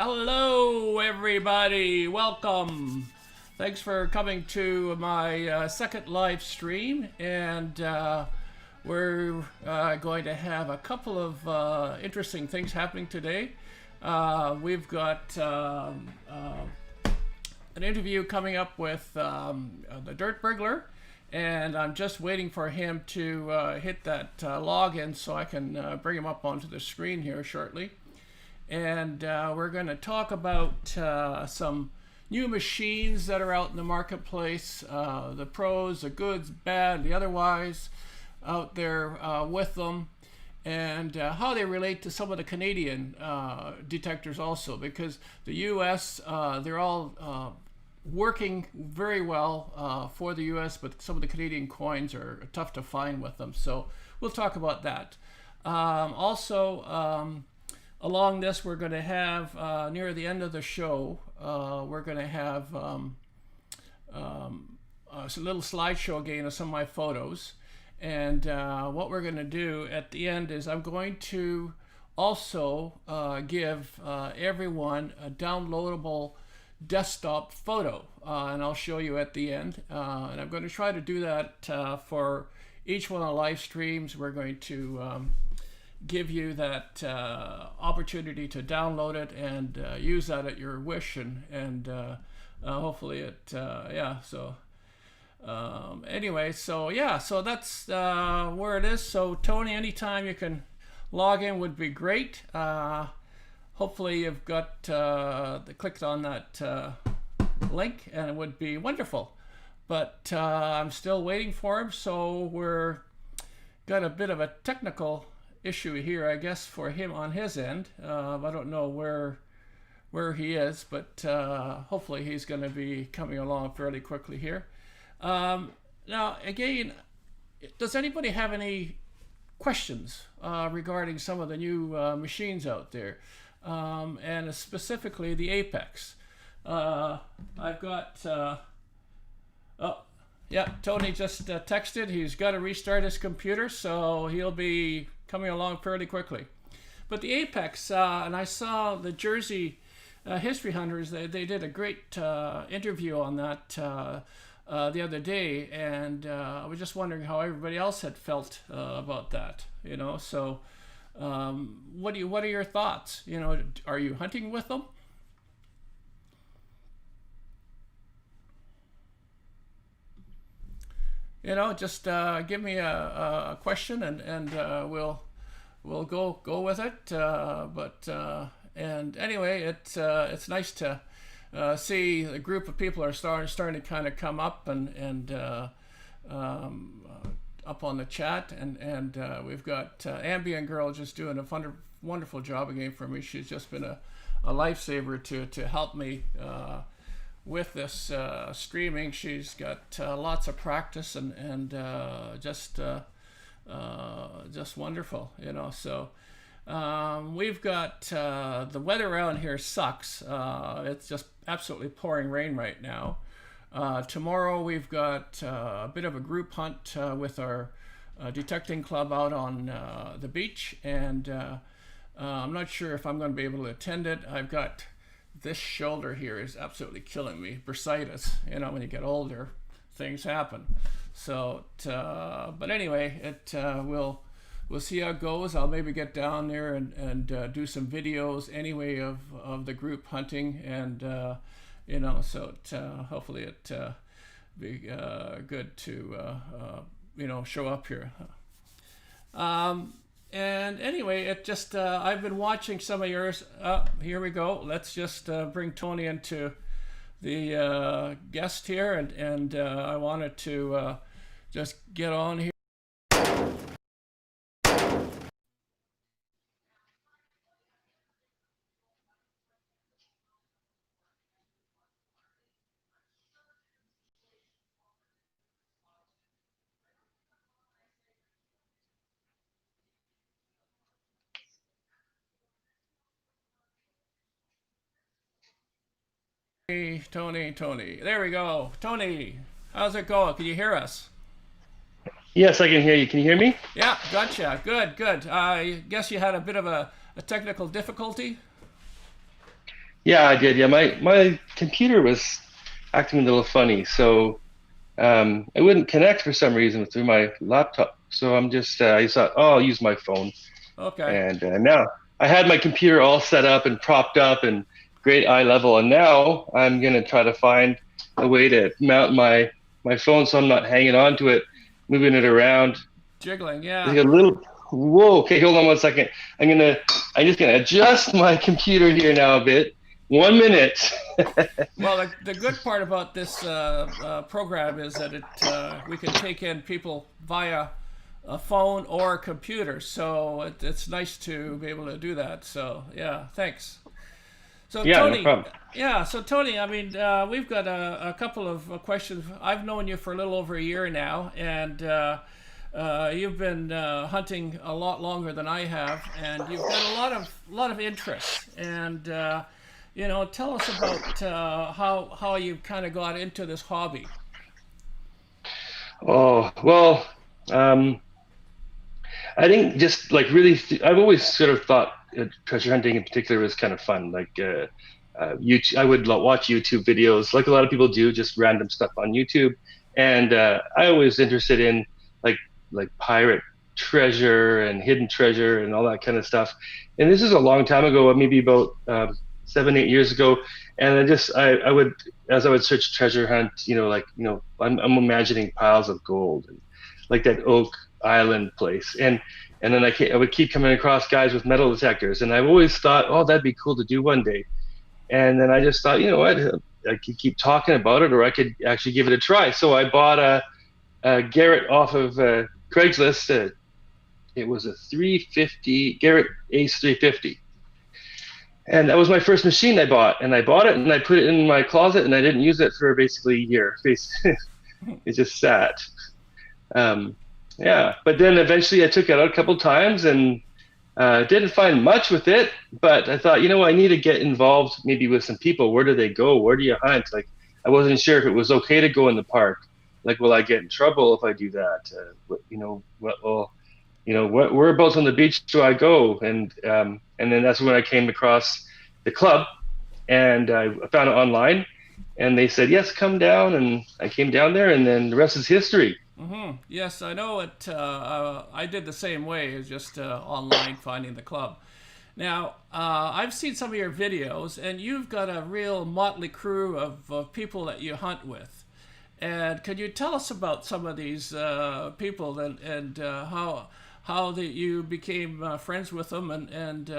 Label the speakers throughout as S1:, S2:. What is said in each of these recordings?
S1: Hello, everybody. Welcome. Thanks for coming to my second live stream, and we're going to have a couple of interesting things happening today. We've got an interview coming up with the Dirt Burglar, and I'm just waiting for him to hit that login so I can bring him up onto the screen here shortly. And we're going to talk about some new machines that are out in the marketplace, the pros, the goods, bad, the otherwise out there with them, and how they relate to some of the Canadian detectors also, because the US, they're all working very well for the US, but some of the Canadian coins are tough to find with them. So we'll talk about that. Along this, we're going to have, near the end of the show, we're going to have a little slideshow again of some of my photos. And what we're going to do at the end is I'm going to also give everyone a downloadable desktop photo. And I'll show you at the end. And I'm going to try to do that for each one of the live streams. We're going to give you that opportunity to download it and use that at your wish, and hopefully it anyway, so yeah, so that's where it is. So Tony, anytime you can log in would be great. Hopefully you've got clicked on that link, and it would be wonderful, but I'm still waiting for him, so we're got a bit of a technical issue here, I guess, for him on his end. I don't know where he is, but hopefully he's going to be coming along fairly quickly here. Now, again, does anybody have any questions regarding some of the new machines out there, and specifically the Apex? I've got oh yeah, Tony just texted. He's got to restart his computer, so he'll be coming along fairly quickly. But the Apex, and I saw the Jersey History Hunters, they did a great interview on that the other day, and I was just wondering how everybody else had felt about that, you know. So what are your thoughts? You know, are you hunting with them? You know, just give me a question, and we'll go with it. And anyway, it's nice to see a group of people are starting to kind of come up and up on the chat, and we've got Ambient Girl just doing a wonderful job again for me. She's just been a lifesaver to help me with this streaming. She's got lots of practice and just wonderful, you know. So we've got the weather around here sucks. It's just absolutely pouring rain right now. Tomorrow we've got a bit of a group hunt with our detecting club out on the beach, and I'm not sure if I'm going to be able to attend it. I've got this shoulder here is absolutely killing me. Bursitis, you know, when you get older, things happen. So, but anyway, we'll see how it goes. I'll maybe get down there and do some videos anyway of the group hunting, and you know, so hopefully it be good to you know, show up here. And anyway, it just I've been watching some of yours. Here we go. Let's just bring Tony into the guest here, and I wanted to just get on here. Hey, Tony. There we go. Tony, how's it going? Can you hear us?
S2: Yes, I can hear you. Can you hear me?
S1: Yeah, gotcha. Good. I guess you had a bit of a technical difficulty.
S2: Yeah, I did. Yeah, my computer was acting a little funny, so it wouldn't connect for some reason through my laptop. So I'm just I thought, oh, I'll use my phone,
S1: Okay.
S2: and now I had my computer all set up and propped up and great eye level, and now I'm gonna try to find a way to mount my phone so I'm not hanging on to it, moving it around.
S1: Jiggling,
S2: It's
S1: yeah.
S2: got a little. Whoa. Okay, hold on one second. I'm just gonna adjust my computer here now a bit. 1 minute.
S1: Well, the good part about this program is that we can take in people via a phone or a computer, so it's nice to be able to do that. So yeah, thanks. So
S2: Yeah, no
S1: Tony,
S2: problem.
S1: yeah, so Tony, I mean, we've got a couple of questions. I've known you for a little over a year now, and you've been hunting a lot longer than I have, and you've got a lot of interests. And tell us about how you kind of got into this hobby.
S2: Oh well, um, I think just like really, I've always sort of thought treasure hunting in particular was kind of fun. Like YouTube, I would watch YouTube videos, like a lot of people do, just random stuff on YouTube. And I was interested in like pirate treasure and hidden treasure and all that kind of stuff. And this is a long time ago, maybe about 7, 8 years ago. And I would, as I would search treasure hunt, I'm imagining piles of gold and like that Oak Island place. And then I would keep coming across guys with metal detectors, and I've always thought, oh, that'd be cool to do one day. And then I just thought, you know what, I could keep talking about it, or I could actually give it a try. So I bought a Garrett off of Craigslist. It was a 350 Garrett Ace 350, and that was my first machine I bought. And I bought it, and I put it in my closet, and I didn't use it for basically a year. It just sat. Um, yeah, but then eventually I took it out a couple times and didn't find much with it. But I thought, I need to get involved maybe with some people. Where do they go? Where do you hunt? Like, I wasn't sure if it was okay to go in the park. Like, will I get in trouble if I do that? Whereabouts on the beach do I go? And then that's when I came across the club, and I found it online, and they said, yes, come down, and I came down there, and then the rest is history.
S1: Yes, I know it. I did the same way, as just online finding the club. Now, I've seen some of your videos, and you've got a real motley crew of people that you hunt with. And could you tell us about some of these people and how that you became friends with them and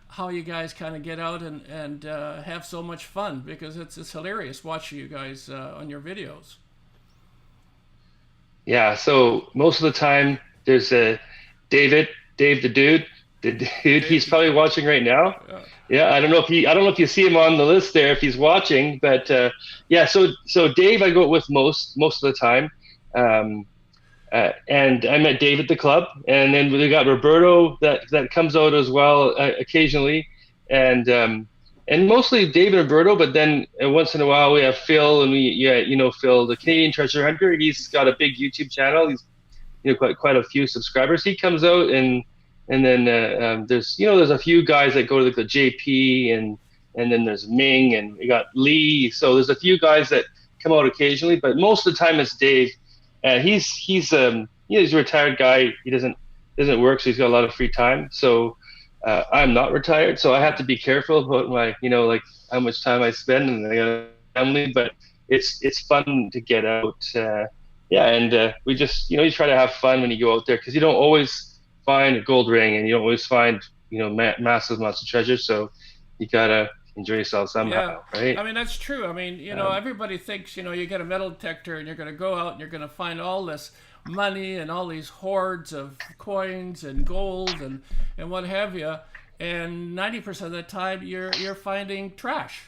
S1: how you guys kind of get out and have so much fun, because it's hilarious watching you guys on your videos.
S2: Yeah, so most of the time there's a Dave the dude,
S1: Dave
S2: He's
S1: the
S2: probably
S1: Dude.
S2: watching right now.
S1: Yeah.
S2: Yeah, I don't know if you see him on the list there if he's watching, but yeah. So Dave, I go with most of the time, um, and I met Dave at the club, and then we got Roberto that comes out as well occasionally, and mostly Dave and Roberto. But then once in a while we have Phil, and Phil, the Canadian treasure hunter. He's got a big YouTube channel. He's quite a few subscribers. He comes out, and then there's a few guys that go to the JP, and then there's Ming, and we got Lee. So there's a few guys that come out occasionally, but most of the time it's Dave. He's a retired guy. He doesn't work, so he's got a lot of free time. So I'm not retired, so I have to be careful about my like how much time I spend, and I got a family. But it's fun to get out. Yeah, and we just you try to have fun when you go out there, because you don't always find a gold ring, and you don't always find massive amounts of treasure. So you gotta enjoy yourself
S1: Yeah,
S2: somehow, right?
S1: I mean that's true. I mean,
S2: Um,
S1: everybody thinks you get a metal detector and you're going to go out and you're going to find all this money and all these hordes of coins and gold and what have you, and 90% of the time you're finding trash.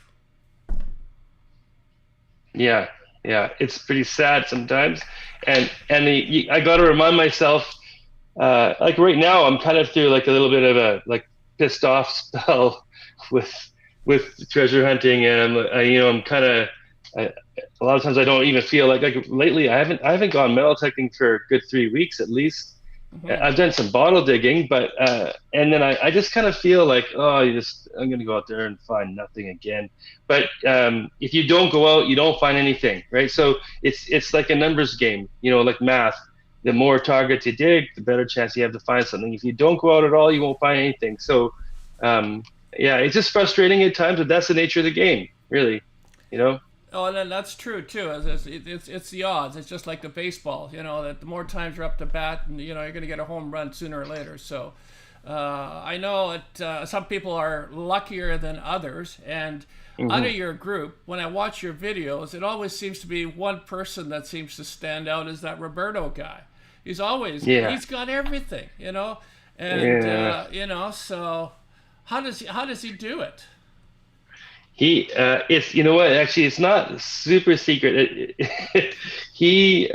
S2: yeah, yeah, it's pretty sad sometimes, I got to remind myself. Like right now, I'm kind of through like a little bit of a like pissed off spell with treasure hunting, and I'm kind of a lot of times I don't even feel like lately I haven't gone metal detecting for a good 3 weeks at least,
S1: Hmm.
S2: I've done some bottle digging, but and then I just kind of feel like, oh, I'm gonna go out there and find nothing again. But if you don't go out, you don't find anything, right? So it's like a numbers game, like math. The more targets you dig, the better chance you have to find something. If you don't go out at all, you won't find anything. So um, yeah, it's just frustrating at times, but that's the nature of the game, really. You know?
S1: Oh, and then that's true too. It's the odds. It's just like the baseball. That the more times you're up to bat, and you're going to get a home run sooner or later. So I know some people are luckier than others, and out
S2: Hmm.
S1: of your group, when I watch your videos, it always seems to be one person that seems to stand out is that Roberto guy.
S2: Yeah,
S1: He's got everything, and
S2: yeah.
S1: so how does he do it?
S2: It's what, actually, it's not super secret. He's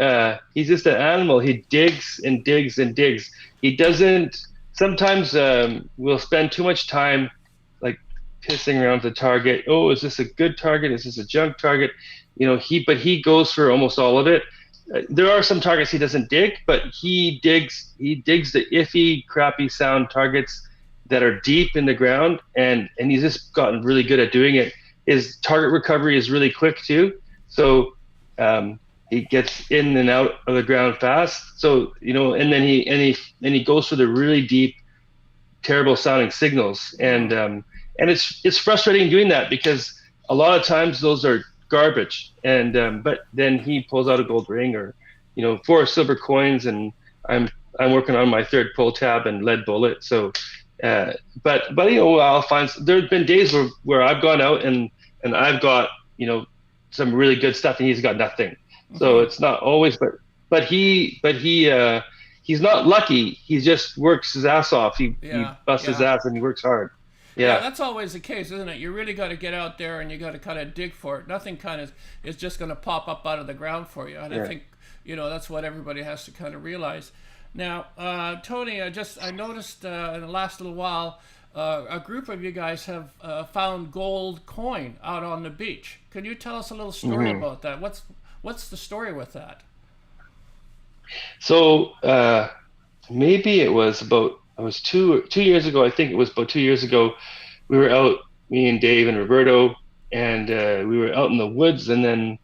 S2: just an animal. He digs and digs and digs. He doesn't. Sometimes we'll spend too much time like pissing around the target. Oh, is this a good target? Is this a junk target? But he goes for almost all of it. There are some targets he doesn't dig, but he digs. He digs the iffy, crappy sound targets that are deep in the ground, and he's just gotten really good at doing it. His target recovery is really quick too, so he gets in and out of the ground fast. So and then he goes for the really deep, terrible sounding signals, and it's frustrating doing that because a lot of times those are garbage, and but then he pulls out a gold ring or 4 silver coins, and I'm working on my third pull tab and lead bullet. So but I'll find there've been days where I've gone out and I've got some really good stuff and he's got nothing. So
S1: Hmm.
S2: it's not always, but he's not lucky. He just works his ass off. He
S1: Yeah,
S2: busts his
S1: yeah.
S2: ass and he works hard.
S1: Yeah,
S2: Yeah,
S1: that's always the case, isn't it? You really got to get out there and you got to kind of dig for it. Nothing kind of is just going to pop up out of the ground for you. And I
S2: yeah.
S1: think, that's what everybody has to kind of realize. Now, Tony, I noticed in the last little while, a group of you guys have found gold coin out on the beach. Can you tell us a little story
S2: Hmm.
S1: about that? What's the story with that?
S2: So maybe it was 2 years ago. I think it was about 2 years ago. We were out, me and Dave and Roberto, and we were out in the woods. And then,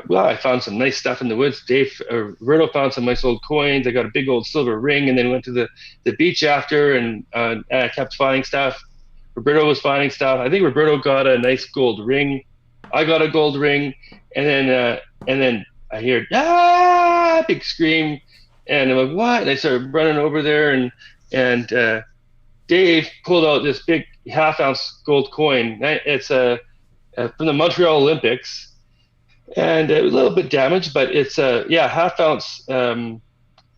S2: well, I found some nice stuff in the woods. Roberto found some nice old coins. I got a big old silver ring, and then went to the beach after, and I kept finding stuff. Roberto was finding stuff. I think Roberto got a nice gold ring. I got a gold ring, and then I hear big scream, and I'm like, what? And I started running over there, and Dave pulled out this big half-ounce gold coin. It's from the Montreal Olympics, and a little bit damaged, but it's a half-ounce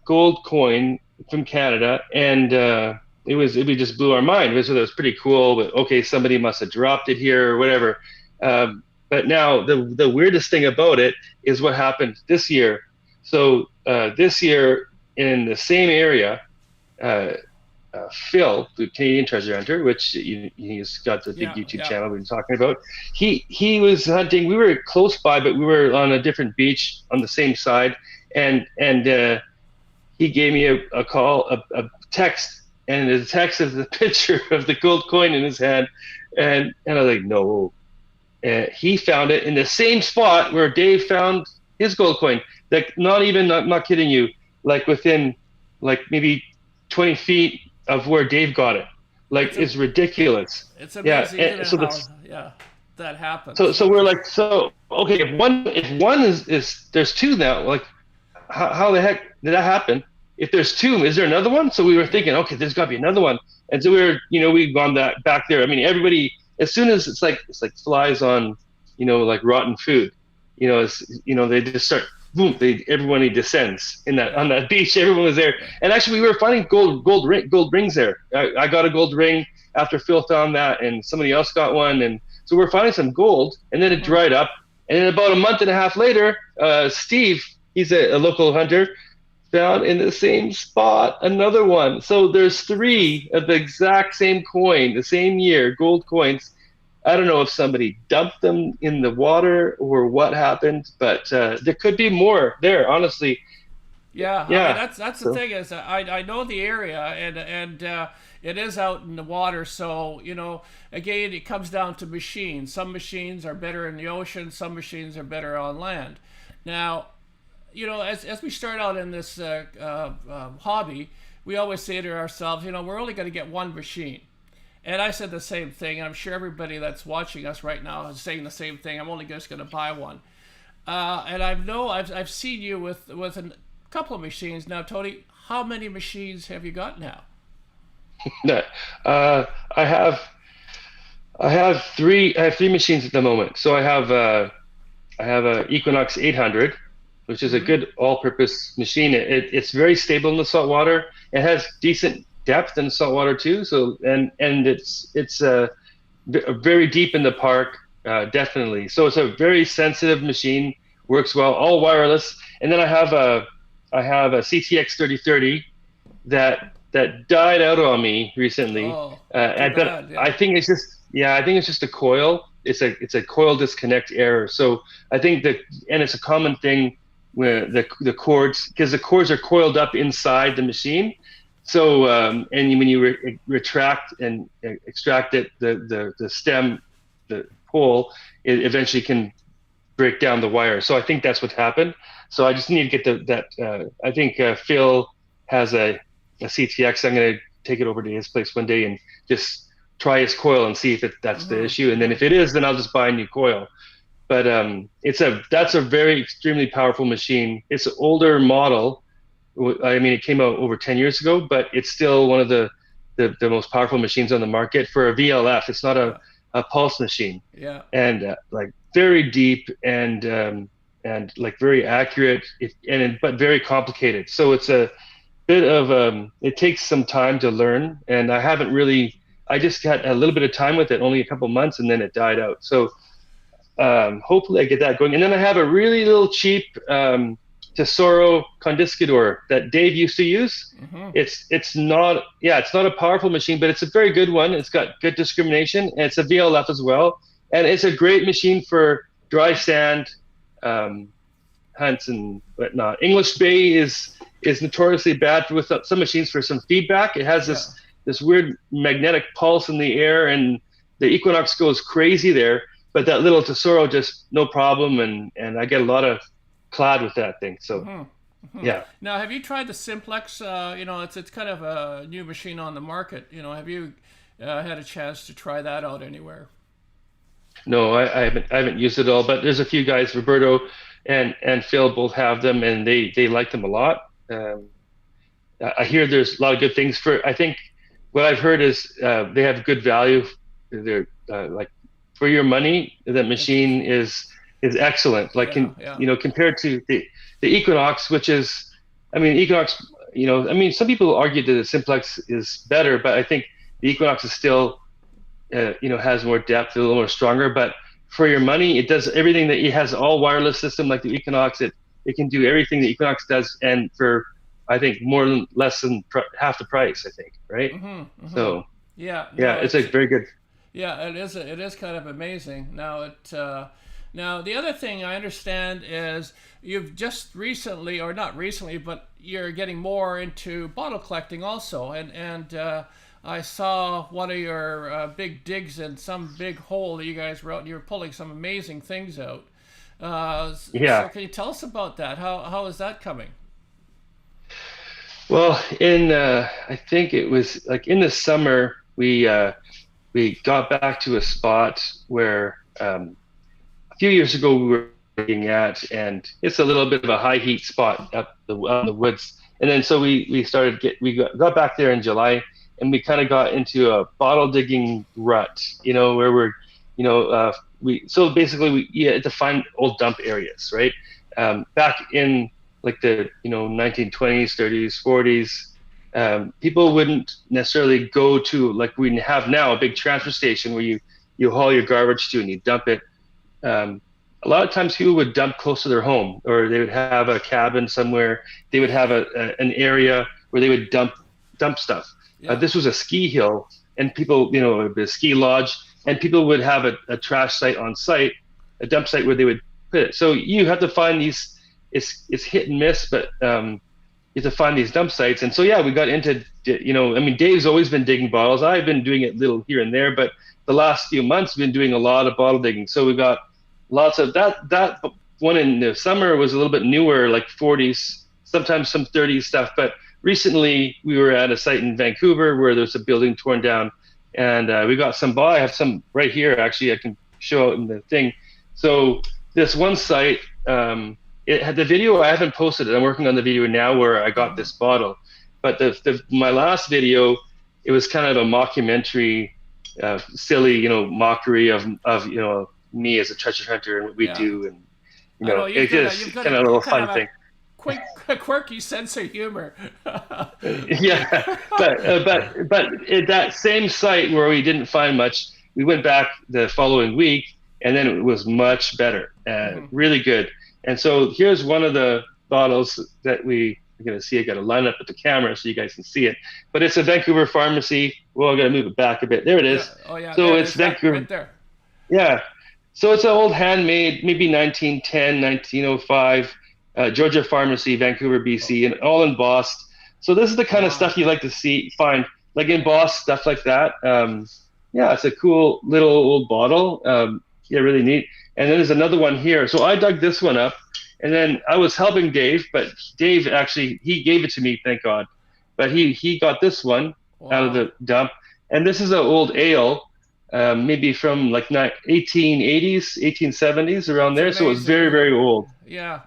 S2: gold coin from Canada, and it just blew our mind. It was pretty cool. But okay, somebody must have dropped it here or whatever. But now the weirdest thing about it is what happened this year. So this year in the same area, uh, Phil, the Canadian treasure hunter, which he's got the big
S1: Yeah,
S2: YouTube
S1: yeah.
S2: channel we've been talking about. He was hunting. We were close by, but we were on a different beach on the same side, and he gave me a call, a text, and the text is the picture of the gold coin in his hand, and I was like, no. He found it in the same spot where Dave found his gold coin. Like, not kidding you, like within like maybe 20 feet of where Dave got it. Like,
S1: It's a,
S2: it's ridiculous.
S1: it's
S2: Yeah.
S1: amazing, isn't
S2: And
S1: it?
S2: so
S1: How
S2: that's
S1: yeah, that happens.
S2: so we're like, so okay, if one is there's two now. Like, how the heck did that happen? If there's two, is there another one? So we were
S1: Yeah.
S2: thinking, okay, there's got to be another one. And so we've gone that back there. I mean, everybody, as soon as it's like flies on, like rotten food, they just start, boom, everybody descends on
S1: Yeah.
S2: that beach. Everyone was there.
S1: Yeah.
S2: And actually we were finding gold rings there. I got a gold ring after Phil found that, and somebody else got one. And so we're finding some gold, and then it
S1: Hmm.
S2: dried up. And then about a month and a half later, Steve, he's a local hunter, found in the same spot another one. So there's three of the exact same coin, the same year, gold coins. I don't know if somebody dumped them in the water or what happened, but there could be more there, honestly.
S1: Yeah, I mean
S2: Yeah.
S1: that's the
S2: So
S1: thing is I know the area and it is out in the water. So again, it comes down to machines. Some machines are better in the ocean. Some machines are better on land. Now, as we start out in this hobby, we always say to ourselves, we're only going to get one machine. And I said the same thing, and I'm sure everybody that's watching us right now is saying the same thing. I'm only just going to buy one. And I've seen you with a couple of machines now, Tony. How many machines have you got now?
S2: no, uh, I have I have three machines at the moment. So I have a Equinox 800, which is a
S1: Mm-hmm.
S2: good all-purpose machine. It's very stable in the salt water. It has decent depth in salt water too. So and it's very deep in the park, definitely. So it's a very sensitive machine. Works well, all wireless. And then I have a CTX 3030 that died out on me recently.
S1: Oh, too
S2: But
S1: bad.
S2: I
S1: Yeah.
S2: think it's just yeah, I think it's just a coil. It's a coil disconnect error. So I think that and it's a common thing where the cords because the cords are coiled up inside the machine. So and when you retract and extract it, the stem, the pole, it eventually can break down the wire. So I think that's what happened. So I just need to get that. I think Phil has a CTX. I'm going to take it over to his place one day and just try his coil and see if that's the
S1: Mm-hmm.
S2: issue. And then
S1: Mm-hmm.
S2: if it is, then I'll just buy a new coil. But that's a very extremely powerful machine. It's an older model. I mean, it came out over 10 years ago, but it's still one of the most powerful machines on the market for a VLF. It's not
S1: Yeah.
S2: a pulse machine,
S1: Yeah.
S2: and like very deep and like very accurate, but very complicated. So it's a bit of it takes some time to learn, and I haven't really. I just got a little bit of time with it, only a couple months, and then it died out. So hopefully I get that going. And then I have a really little cheap Tesoro Condiscador that Dave used to use.
S1: Mm-hmm.
S2: It's not a powerful machine, but it's a very good one. It's got good discrimination, and it's a VLF as well, and it's a great machine for dry sand um, hunts and whatnot. English Bay is notoriously bad with some machines for some feedback. It has
S1: Yeah.
S2: this weird magnetic pulse in the air, and the Equinox goes crazy there. But that little Tesoro just no problem, and I get a lot of clad with that thing. So
S1: Mm-hmm. Mm-hmm.
S2: yeah,
S1: Now, have you tried the Simplex? It's kind of a new machine on the market. Have you had a chance to try that out anywhere?
S2: no, I haven't used it all, but there's a few guys, Roberto and Phil, both have them, and they like them a lot. I hear there's a lot of good things for. I think what I've heard is they have good value. They're like for your money. That machine
S1: Interesting.
S2: is excellent. Like
S1: Yeah. Yeah.
S2: compared to the Equinox, which is, I mean, Equinox. I mean, some people argue that the Simplex is better, but I think the Equinox is still has more depth, a little more stronger. But for your money, it does everything that it has all wireless system like the Equinox. It can do everything the Equinox does, and for I think more than less than half the price. I think, right?
S1: Mm-hmm. Mm-hmm.
S2: So
S1: Yeah.
S2: yeah,
S1: No,
S2: it's a
S1: it's
S2: very good.
S1: yeah. It is kind of amazing. Now the other thing I understand is you've just recently, or not recently, but you're getting more into bottle collecting also, and I saw one of your big digs in some big hole that you guys were out, and you were pulling some amazing things out. So
S2: Yeah.
S1: can you tell us about that? How is that coming?
S2: Well, in I think it was like in the summer we got back to a spot where a few years ago we were looking at, and it's a little bit of a high heat spot up the woods. And then so we got back there in July, and we kind of got into a bottle digging rut, where we so basically we had to find old dump areas, right? Back in like the 1920s, 30s, 40s, people wouldn't necessarily go to like we have now a big transfer station where you haul your garbage to and you dump it. A lot of times people would dump close to their home, or they would have a cabin somewhere. They would have an area where they would dump stuff.
S1: Yeah.
S2: This was a ski hill, and people, a ski lodge, and people would have a trash site on site, a dump site where they would put it. So you have to find these. It's hit and miss, but you have to find these dump sites. And so, yeah, we got into, I mean, Dave's always been digging bottles. I've been doing it little here and there, but the last few months we've been doing a lot of bottle digging. So we got lots of that one in the summer was a little bit newer, like 40s, sometimes some 30s stuff. But recently we were at a site in Vancouver where there's a building torn down, and we got some I have some right here, actually, I can show out in the thing. So this one site, it had the video, I haven't posted it. I'm working on the video now where I got this bottle. But my last video, it was kind of a mockumentary, silly, mockery of me as a treasure hunter and what we do, and it's just kind of a little fun thing.
S1: Quirky sense of humor.
S2: Yeah, but at that same site where we didn't find much, we went back the following week, and then it was much better, really good. And so here's one of the bottles that we're going to see. I got to line up with the camera so you guys can see it. But it's a Vancouver pharmacy. Well, I got to move it back a bit. There it is.
S1: Yeah. Oh, yeah.
S2: So it's Vancouver.
S1: Right there.
S2: Yeah. So it's an old handmade, maybe 1910, 1905, Georgia Pharmacy, Vancouver, BC, and all embossed. So this is the kind of stuff you like to find, like embossed stuff like that. Yeah, it's a cool little old bottle. Yeah, really neat. And then there's another one here. So I dug this one up, and then I was helping Dave, but Dave actually, he gave it to me, thank God. But he got this one out of the dump. And this is an old ale, maybe from like 1880s, 1870s, around there. So it was very, very old.
S1: Yeah.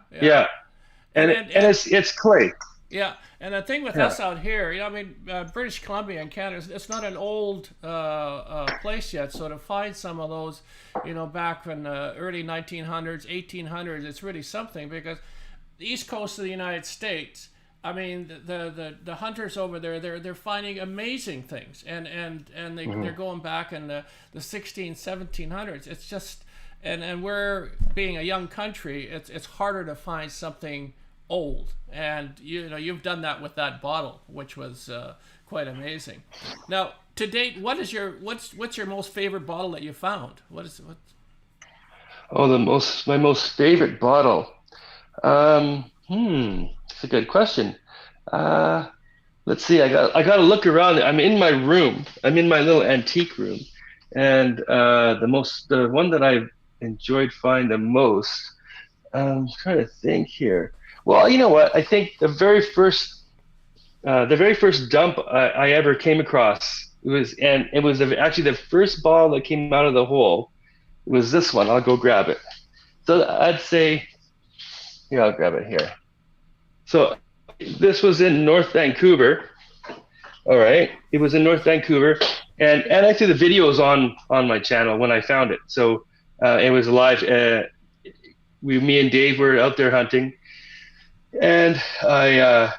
S2: And it's clay.
S1: Yeah, and the thing with us out here, I mean, British Columbia and Canada, it's not an old place yet. So to find some of those, back in the early 1900s, 1800s, it's really something, because the east coast of the United States, I mean, the hunters over there, they're finding amazing things, and they're going back in the 1700s. It's just, and we're being a young country, it's harder to find something old, and you've done that with that bottle, which was quite amazing. Now, to date, what's your most favorite bottle that you found?
S2: Oh, my most favorite bottle. That's a good question. Let's see. I got to look around. I'm in my room. I'm in my little antique room, and the one that I've enjoyed finding the most. I'm trying to think here. Well, you know what? I think the very first dump I ever came across was actually the first bottle that came out of the hole. It was this one. I'll go grab it. So I'd say, here, I'll grab it here. So this was in North Vancouver. All right, it was in North Vancouver, and actually the video is on my channel when I found it. So it was live. Me and Dave were out there hunting. And I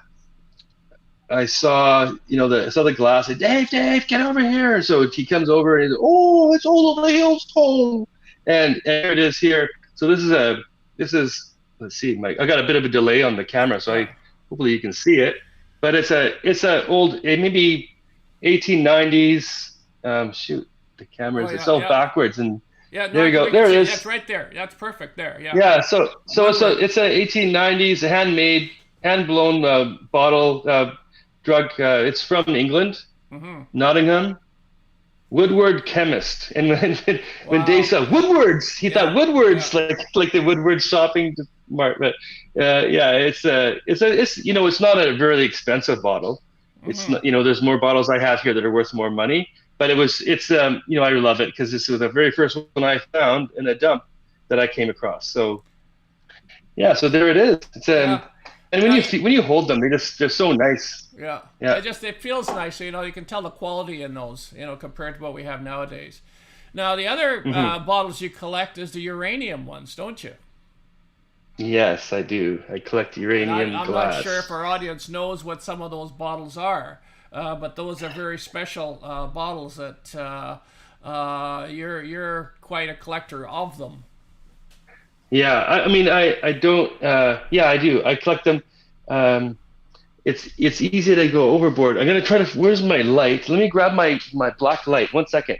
S2: saw, the glass. And Dave, get over here! So he comes over and he's, oh, it's all over the hailstone, and there it is here. So this is. Let's see, Mike. I got a bit of a delay on the camera, so hopefully you can see it. But it's a old, maybe 1890s. Shoot, the camera it's all backwards and. Yeah, there you go. There it is.
S1: That's right there. That's perfect there. Yeah.
S2: Yeah. So it's a 1890s handmade, hand blown bottle drug. It's from England, Nottingham. Woodward chemist. And when Dave saw Woodwards, he thought Woodwards like the Woodward shopping mart. But it's not a very expensive bottle. It's not, there's more bottles I have here that are worth more money. But it's I love it because this was the very first one I found in a dump that I came across. So so there it is. It's and when you hold them, they're so nice.
S1: Yeah. It feels nice. So, you can tell the quality in those, compared to what we have nowadays. Now the other bottles you collect is the uranium ones, don't you?
S2: Yes, I do. I collect uranium
S1: I'm
S2: glass.
S1: not sure if our audience knows what some of those bottles are. But those are very special bottles that you're quite a collector of them.
S2: Yeah, I don't. I do. I collect them. It's easy to go overboard. I'm gonna try to. Where's my light? Let me grab my black light. 1 second.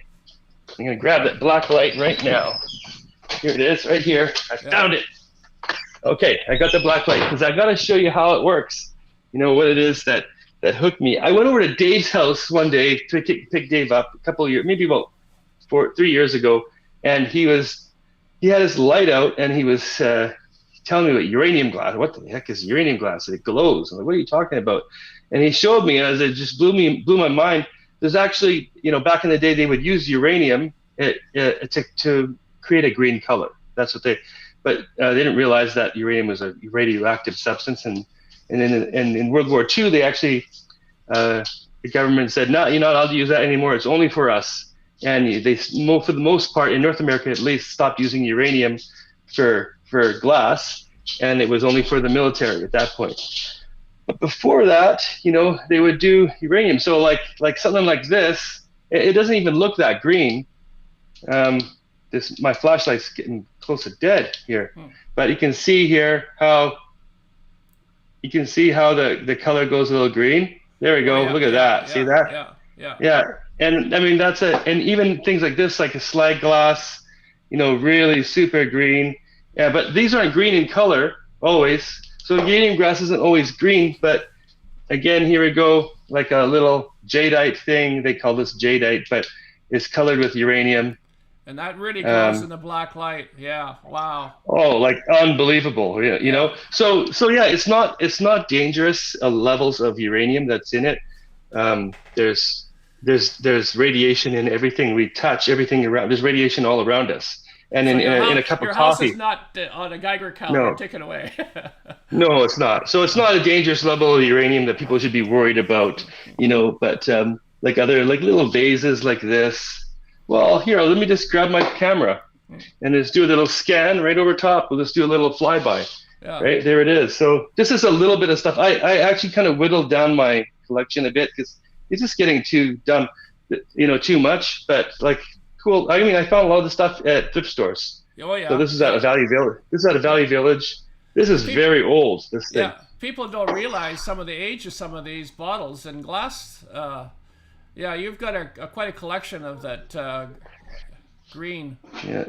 S2: I'm gonna grab that black light right now. Here it is, right here. I found it. Okay, I got the black light because I gotta show you how it works. what it is that hooked me. I went over to Dave's house one day to pick Dave up a couple of years, maybe about 3 years ago, and he had his light out, and he was telling me about uranium glass. What the heck is uranium glass? It glows. I'm like, what are you talking about? And he showed me, and it just blew my mind. There's actually, back in the day, they would use uranium to create a green color. That's what but they didn't realize that uranium was a radioactive substance. And in World War II, they actually, the government said, no, you're not allowed to use that anymore. It's only for us. And they, for the most part, in North America at least, stopped using uranium for glass, and it was only for the military at that point. But before that, they would do uranium. So like something like this, it doesn't even look that green. My flashlight's getting close to dead here, but you can see here how the color goes a little green. There we go. Look at that. See that? Yeah. And I mean, and even things like this, like a slag glass, really super green. Yeah, but these aren't green in color always. So uranium glass isn't always green, but again, here we go, like a little jadeite thing. They call this jadeite, but it's colored with uranium.
S1: And that really glows in the black light. Yeah, wow.
S2: Oh, like unbelievable. You know. So yeah, it's not dangerous levels of uranium that's in it. There's radiation in everything we touch, everything around. There's radiation all around us. And in a cup of coffee.
S1: Your house is not on a Geiger counter taken away.
S2: No, it's not. So it's not a dangerous level of uranium that people should be worried about, but like other little vases like this. Well, here, let me just grab my camera and just do a little scan right over top. We'll just do a little flyby. Yeah. Right, there it is. So this is a little bit of stuff. I actually kind of whittled down my collection a bit because it's just getting too dumb, too much, but cool. I mean, I found a lot of the stuff at thrift stores.
S1: Oh yeah.
S2: So this is at a Valley Village. This is very old. This thing.
S1: Yeah, people don't realize some of the age of some of these bottles and glass. Yeah, you've got quite a collection of that green.
S2: Yeah.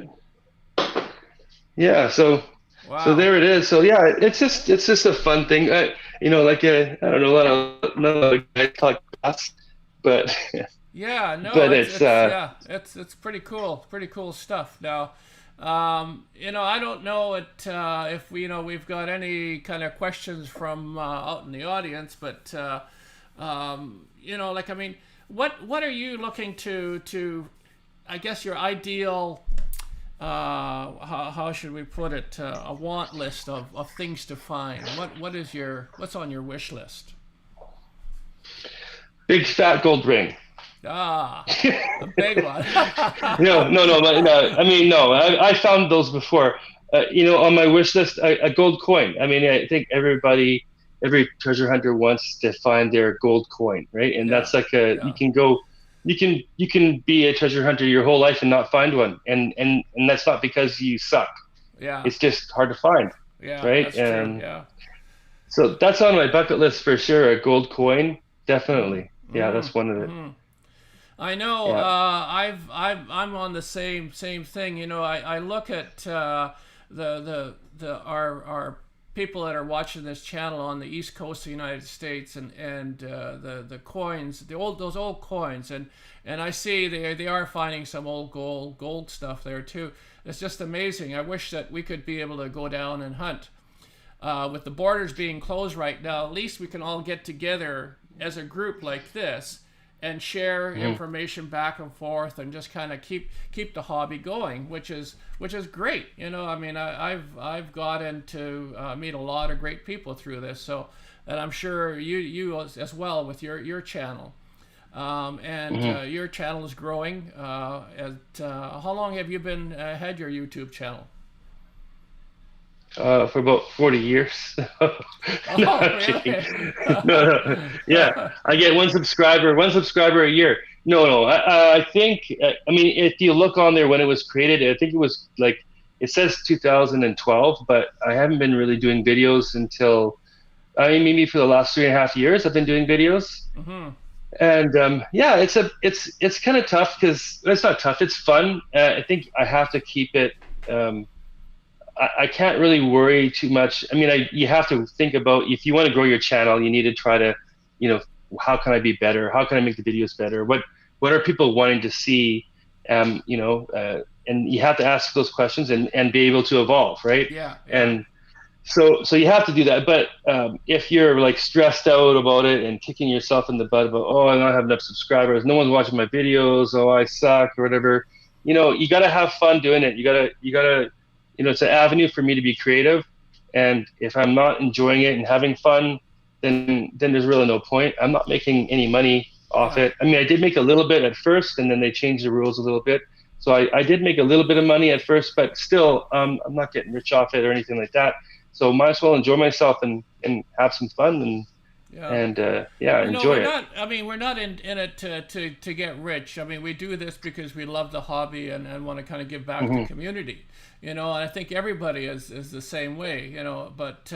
S2: Yeah. So.
S1: Wow.
S2: So there it is. So yeah, it's just a fun thing. I don't know, a lot of guys talk glass, but.
S1: Yeah, no,
S2: but
S1: it's pretty cool. Pretty cool stuff. Now, I don't know if we've got any kind of questions from out in the audience, but what are you looking to I guess your ideal how should we put it, a want list of things to find. What's on your wish list?
S2: Big fat gold ring.
S1: A big one.
S2: No. I mean, no. I found those before. On my wish list, a gold coin. I mean, I think every treasure hunter wants to find their gold coin, right? And that's like you can be a treasure hunter your whole life and not find one, and that's not because you suck. Yeah. It's just hard to find. Yeah. Right. That's true. Yeah. So that's on my bucket list for sure. A gold coin, definitely. Yeah, that's one of it.
S1: I know. Yeah. I'm on the same thing. I look at our people that are watching this channel on the East Coast of the United States, and the coins, those old coins, and I see they are finding some old gold stuff there too. It's just amazing. I wish that we could be able to go down and hunt. With the borders being closed right now, at least we can all get together as a group like this and share information back and forth, and just kind of keep the hobby going, which is great. I mean, I've gotten to meet a lot of great people through this. So, and I'm sure you as well with your channel, your channel is growing. How long have you had your YouTube channel?
S2: For about 40 years.
S1: Oh, really?
S2: No. Yeah, I get one subscriber a year. No. I think, I mean, if you look on there when it was created, I think it was it says 2012, but I haven't been really doing videos until, maybe for the last 3.5 years I've been doing videos. Mm-hmm. And it's kind of tough because it's not tough. It's fun. I think I have to keep it. I can't really worry too much. I mean, you have to think about, if you want to grow your channel, you need to try to, you know, how can I be better? How can I make the videos better? What are people wanting to see? You know, and you have to ask those questions and be able to evolve, right?
S1: Yeah, yeah,
S2: And so you have to do that. But if you're like stressed out about it and kicking yourself in the butt about, oh, I don't have enough subscribers, no one's watching my videos, oh, I suck or whatever, you know, you got to have fun doing it. You gotta, you know, it's an avenue for me to be creative. And if I'm not enjoying it and having fun, then there's really no point. I'm not making any money off
S1: yeah.
S2: it. I mean, I did make a little bit at first, and then they changed the rules a little bit. So I did make a little bit of money at first, but still, I'm not getting rich off it or anything like that. So might as well enjoy myself and have some fun
S1: Yeah.
S2: yeah,
S1: You know,
S2: enjoy
S1: we're
S2: it.
S1: not. I mean, we're not in it to get rich. I mean, we do this because we love the hobby and want to kind of give back to the
S2: Hmm.
S1: community. You know, and I think everybody is the same way. You know, but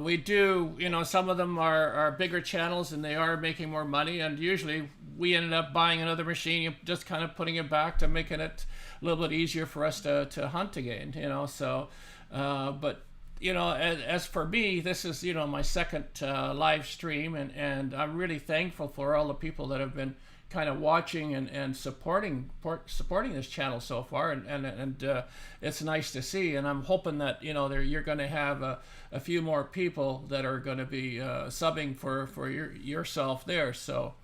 S1: we do. You know, some of them are bigger channels and they are making more money. And usually, we ended up buying another machine, just kind of putting it back to making it a little bit easier for us to hunt again. You know, so but you know, as for me, this is, you know, my second live stream, and I'm really thankful for all the people that have been kind of watching and supporting this channel so far, and it's nice to see, and I'm hoping that, you know, you're going to have a few more people that are going to be subbing for yourself there, so.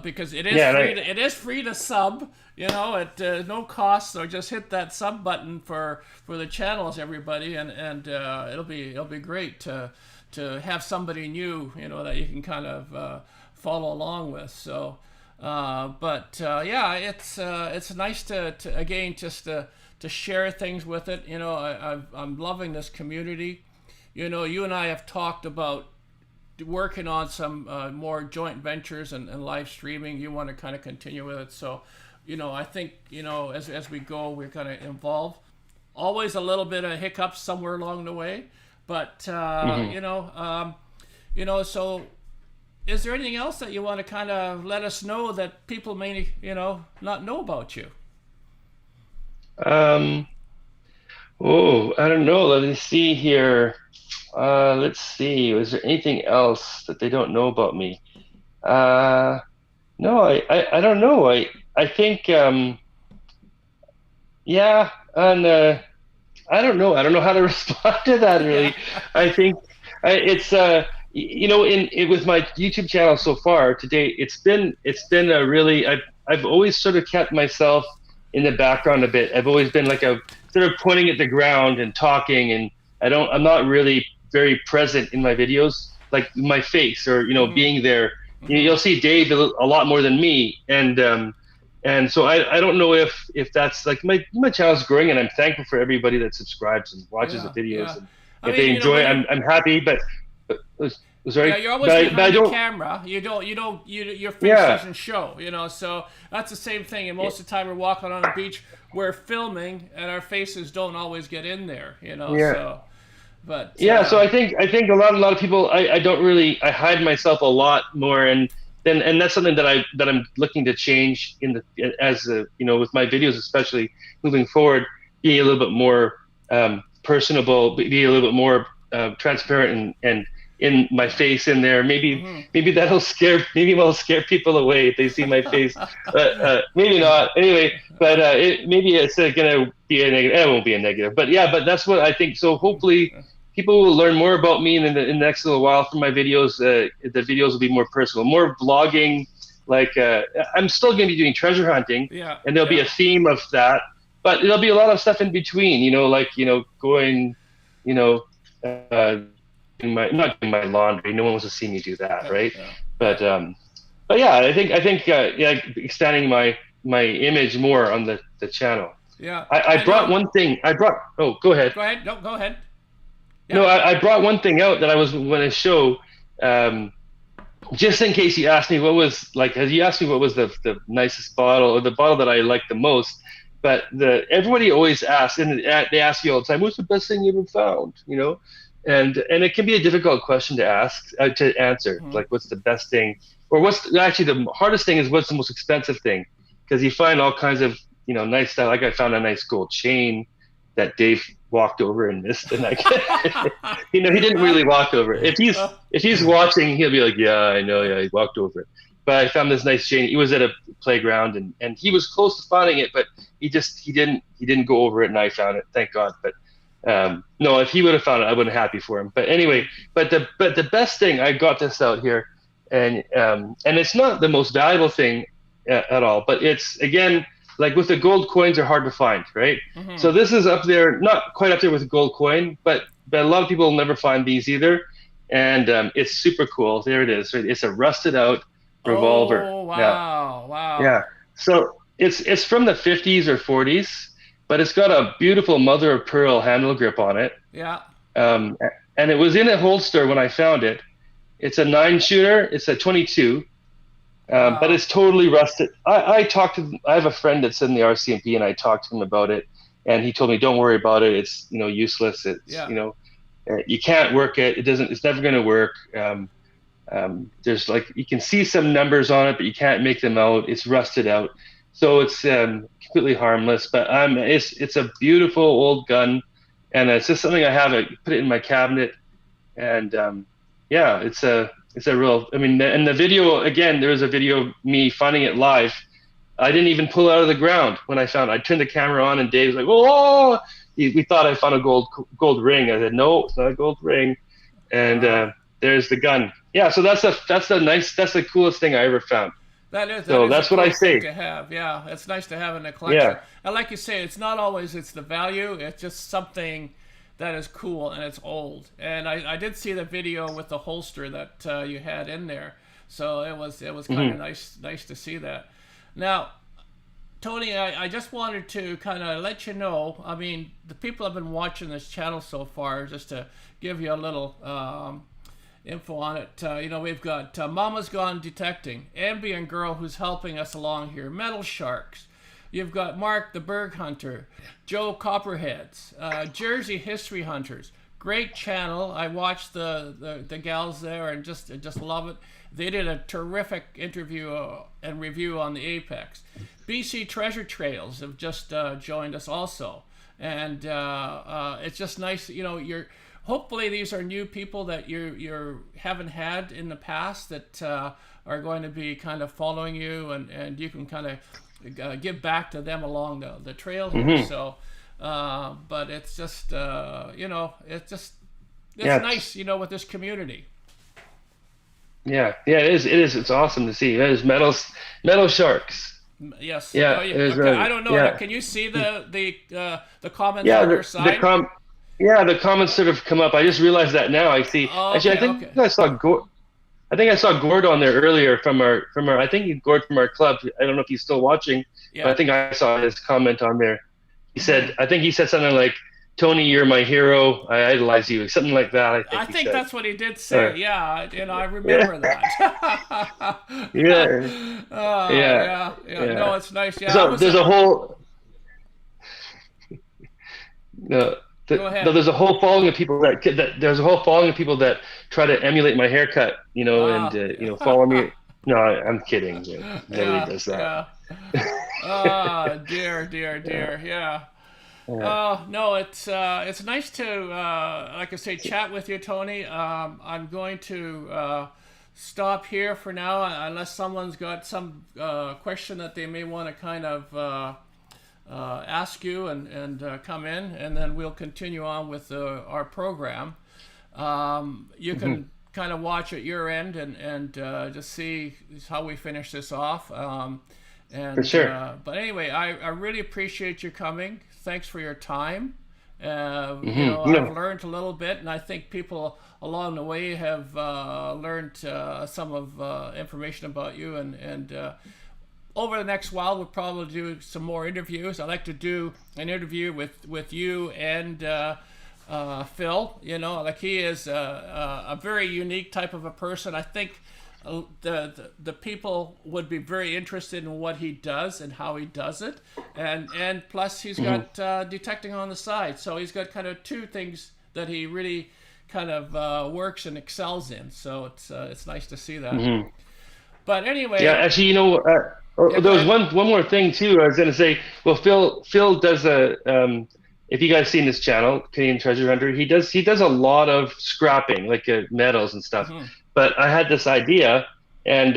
S1: Because it is
S2: Yeah, and
S1: it is free to sub, you know, at no cost. So just hit that sub button for the channels, everybody, and it'll be great to have somebody new, you know, that you can kind of follow along with. So, yeah, it's nice to again just to share things with it. You know, I'm loving this community. You know, you and I have talked about working on some more joint ventures and live streaming. You want to kind of continue with it, so you know, I think, you know, as we go, we're going to evolve. Always a little bit of hiccups somewhere along the way, but
S2: hmm
S1: you know, so is there anything else that you want to kind of let us know that people may, you know, not know about you?
S2: um, oh, I don't know. Let me see here. Let's see. Was there anything else that they don't know about me? Uh, no, I don't know. I think yeah, and I don't know. I don't know how to respond to that
S1: Yeah.
S2: really. I think it's you know, with my YouTube channel so far to date, it's been a really, I've always sort of kept myself in the background a bit. I've always been like a sort of pointing at the ground and talking, and I'm not really very present in my videos, like my face or, you know,
S1: Mm-hmm.
S2: being there.
S1: Mm-hmm.
S2: You'll see Dave a lot more than me, and so I don't know if that's like my channel's growing, and I'm thankful for everybody that subscribes and watches the
S1: Yeah.
S2: videos,
S1: Yeah.
S2: and
S1: I
S2: if they
S1: mean, you know,
S2: enjoy
S1: when
S2: it,
S1: you're
S2: I'm happy. But
S1: yeah,
S2: sorry,
S1: you're always
S2: but I
S1: behind the
S2: don't.
S1: camera. Your face
S2: Yeah,
S1: doesn't show, you know. So that's the same thing. And most of the time, we're walking on a beach, we're filming, and our faces don't always get in there, you know.
S2: yeah,
S1: So, but
S2: yeah. So I think a lot of people, I don't really, I hide myself a lot more, and that's something that I'm looking to change in the, as a, you know, with my videos, especially moving forward, be a little bit more personable, be a little bit more transparent, and in my
S1: yeah.
S2: face in there.
S1: Hmm.
S2: Maybe that'll scare people away if they see my face, but maybe not. Anyway, but maybe it's gonna be a negative. It won't be a negative, but yeah, but that's what I think. So hopefully people will learn more about me in the next little while from my videos. The videos will be more personal, more vlogging. Like I'm still going to be doing treasure hunting,
S1: Yeah.
S2: and there'll be a
S1: Yeah.
S2: theme of that. But there'll be a lot of stuff in between. You know, like, you know, going, you know, not doing my laundry. No one wants to see me do that,
S1: Yeah.
S2: right?
S1: Yeah. Yeah.
S2: But but yeah, I think yeah, expanding my image more on the channel.
S1: Yeah.
S2: I
S1: I
S2: brought
S1: know.
S2: one thing. Oh, go ahead.
S1: Go ahead. No, go ahead.
S2: No,
S1: Yeah.
S2: I brought one thing out that I was going to show, um, just in case you asked me what was like. You asked me what was the nicest bottle or the bottle that I liked the most. But everybody always asks, and they ask you all the time, "What's the best thing you ever found?" You know, and it can be a difficult question to ask, to answer.
S1: Hmm.
S2: Like, what's the best thing, or what's actually the hardest thing is what's the most expensive thing, because you find all kinds of, you know, nice stuff. Like I found a nice gold chain that Dave walked over and missed, and he didn't really walk over. If he's watching, he'll be like, yeah, I know, yeah, he walked over it. But I found this nice chain. He was at a playground, and he was close to finding it, but he didn't go over it, and I found it, thank God. But no, if he would have found it, I would have been happy for him. But anyway, but the best thing, I got this out here, and it's not the most valuable thing at all, but it's, again, like with the gold coins are hard to find, right?
S1: Mm-hmm.
S2: So this is up there, not quite up there with a gold coin, but a lot of people will never find these either, and it's super cool. There it is. Right? It's a rusted out revolver.
S1: Oh wow, wow.
S2: Yeah. So it's from the 50s or 40s, but it's got a beautiful mother of pearl handle grip on it.
S1: Yeah.
S2: And it was in a holster when I found it. It's a 9-shooter. It's a 22.
S1: Wow.
S2: But it's totally rusted. I have a friend that's in the RCMP, and I talked to him about it, and he told me, don't worry about it. It's, useless. It's, you can't work it. It's never going to work. There's you can see some numbers on it, but you can't make them out. It's rusted out. So it's completely harmless, but it's a beautiful old gun, and it's just something I have. I put it in my cabinet, and it's a real. I mean, and the video, again, there was a video of me finding it live. I didn't even pull it out of the ground when I found it. I turned the camera on, and Dave was like, "Oh!" We thought I found a gold ring. I said, "No, it's not a gold ring," and there's the gun. Yeah, so that's the coolest thing I ever found. That's what I say.
S1: To have, yeah, it's nice to have in the collection. Yeah. And like you say, it's not always it's the value. It's just something that is cool, and it's old. And I did see the video with the holster that you had in there, so it was kind of nice to see that. Now, Tony, I just wanted to kind of let you know. I mean, the people have been watching this channel so far, just to give you a little info on it. We've got Mama's Gone Detecting, Ambient Girl, who's helping us along here, Metal Sharks. You've got Mark the Berg Hunter, Joe Copperheads, Jersey History Hunters. Great channel. I watched the gals there and just love it. They did a terrific interview and review on the Apex. BC Treasure Trails have just joined us also, and it's just nice. Hopefully these are new people that you haven't had in the past that are going to be kind of following you, and you can kind of give back to them along the trail here. Mm-hmm. So, but it's just it's nice, with this community.
S2: Yeah, it is. It's awesome to see. There's metal sharks.
S1: Yes.
S2: Yeah.
S1: Okay. I don't know. Yeah. Can you see the comments on your side?
S2: The comments sort of come up. I just realized that now. I see.
S1: Oh,
S2: okay, Actually, I saw Gord on there earlier from our. I think Gord from our club. I don't know if he's still watching. Yeah. But I think I saw his comment on there. He said, I think he said something like, "Tony, you're my hero. I idolize you." Something like that.
S1: I think that's what he did say. Yeah, I remember that.
S2: Yeah.
S1: No, it's nice. Yeah.
S2: So there's a whole. No.
S1: Go ahead.
S2: There's a whole following of people that try to emulate my haircut, and follow me. No, I'm kidding. Nobody does that.
S1: Yeah. Dear. Yeah. No, it's nice to like I say, chat with you, Tony. I'm going to stop here for now, unless someone's got some question that they may want to kind of ask you and come in, and then we'll continue on with our program. You can kind of watch at your end and just see how we finish this off.
S2: For sure.
S1: But anyway, I really appreciate you coming. Thanks for your time. I've learned a little bit, and I think people along the way have learned some of information about you, and over the next while, we'll probably do some more interviews. I'd like to do an interview with you and Phil. He is a very unique type of a person. I think the people would be very interested in what he does and how he does it, and plus he's got detecting on the side. So he's got kind of two things that he really kind of works and excels in. So it's nice to see that. Mm-hmm. But anyway,
S2: yeah. Actually, there was one more thing too. I was going to say, well, Phil does if you guys seen this channel, Canadian Treasure Hunter, he does a lot of scrapping, like metals and stuff.
S1: Mm-hmm.
S2: But I had this idea, and